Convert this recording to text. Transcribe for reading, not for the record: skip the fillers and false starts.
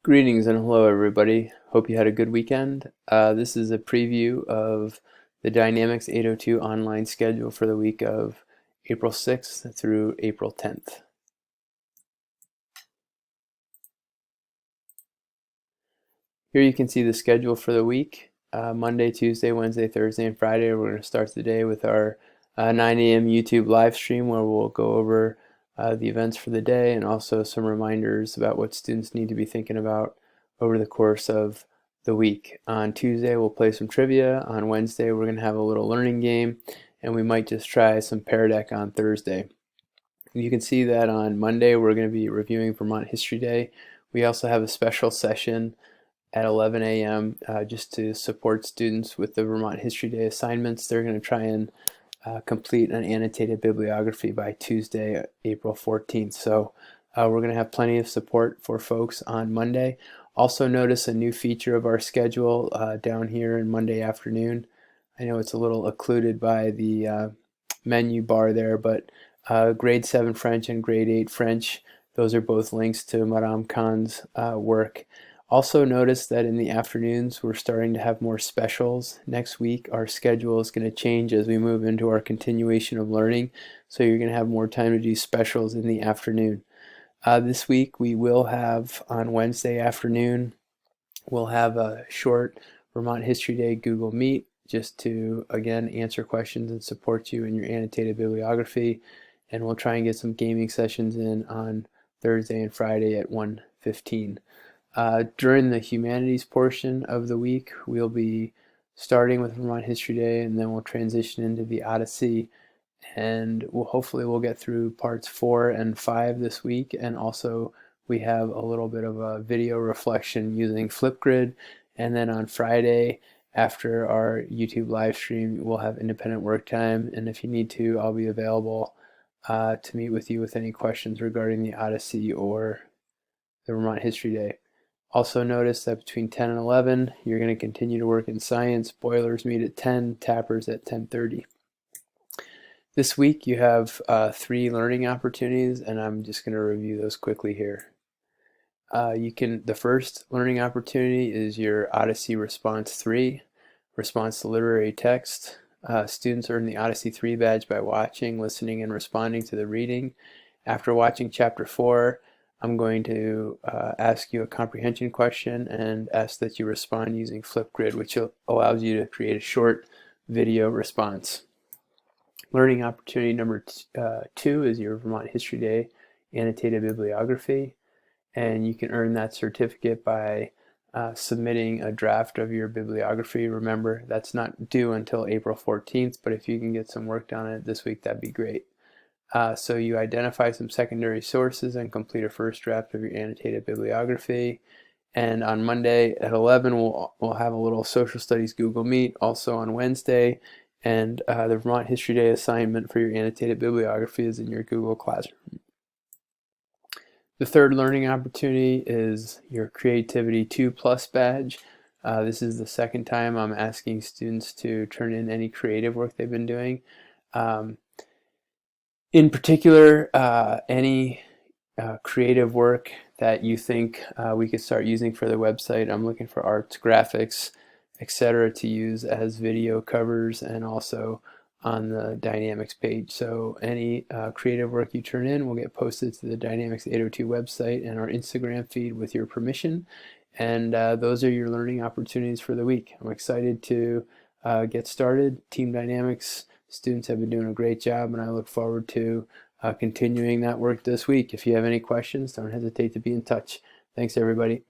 Greetings and hello everybody. Hope you had a good weekend. This is a preview of the Dynamix 802 online schedule for the week of April 6th through April 10th. Here you can see the schedule for the week. Monday, Tuesday, Wednesday, Thursday, and Friday. We're going to start the day with our 9 a.m. YouTube live stream where we'll go over the events for the day and also some reminders about what students need to be thinking about over the course of the week. On Tuesday, we'll play some trivia. On Wednesday, we're going to have a little learning game, and we might just try some Pear Deck on Thursday. You can see that on Monday, we're going to be reviewing Vermont History Day. We also have a special session at 11 a.m. Just to support students with the Vermont History Day assignments. They're going to try and complete an annotated bibliography by Tuesday, April 14th. So we're going to have plenty of support for folks on Monday. Also notice a new feature of our schedule down here in Monday afternoon. I know it's a little occluded by the menu bar there, but grade 7 French and grade 8 French, those are both links to Madame Khan's work. Also notice that in the afternoons we're starting to have more specials. Next week our schedule is going to change as we move into our continuation of learning, so you're going to have more time to do specials in the afternoon. This week we will have on Wednesday afternoon, we'll have a short Vermont History Day Google Meet just to again answer questions and support you in your annotated bibliography, and we'll try and get some gaming sessions in on Thursday and Friday at 1:15. During the Humanities portion of the week, we'll be starting with Vermont History Day, and then we'll transition into the Odyssey, and hopefully we'll get through parts 4 and 5 this week, and also we have a little bit of a video reflection using Flipgrid, and then on Friday after our YouTube live stream we'll have independent work time, and if you need to, I'll be available to meet with you with any questions regarding the Odyssey or the Vermont History Day. Also notice that between 10 and 11, you're going to continue to work in science. Boilers meet at 10, tappers at 10:30. This week you have 3 learning opportunities, and I'm just going to review those quickly here. The first learning opportunity is your Odyssey Response 3, Response to Literary Text. Students earn the Odyssey 3 badge by watching, listening, and responding to the reading. After watching Chapter 4, I'm going to ask you a comprehension question and ask that you respond using Flipgrid, which allows you to create a short video response. Learning opportunity number 2 is your Vermont History Day annotated bibliography, and you can earn that certificate by submitting a draft of your bibliography. Remember, that's not due until April 14th, but if you can get some work done on it this week, that'd be great. So you identify some secondary sources and complete a first draft of your annotated bibliography. And on Monday at 11, we'll have a little social studies Google Meet. Also on Wednesday, and the Vermont History Day assignment for your annotated bibliography is in your Google Classroom. The third learning opportunity is your Creativity 2+ badge. This is the second time I'm asking students to turn in any creative work they've been doing. In particular, any creative work that you think we could start using for the website. I'm looking for arts, graphics, etc. to use as video covers and also on the Dynamix page. So any creative work you turn in will get posted to the Dynamix 802 website and our Instagram feed with your permission. And those are your learning opportunities for the week. I'm excited to get started. Team Dynamix students have been doing a great job, and I look forward to continuing that work this week. If you have any questions, don't hesitate to be in touch. Thanks, everybody.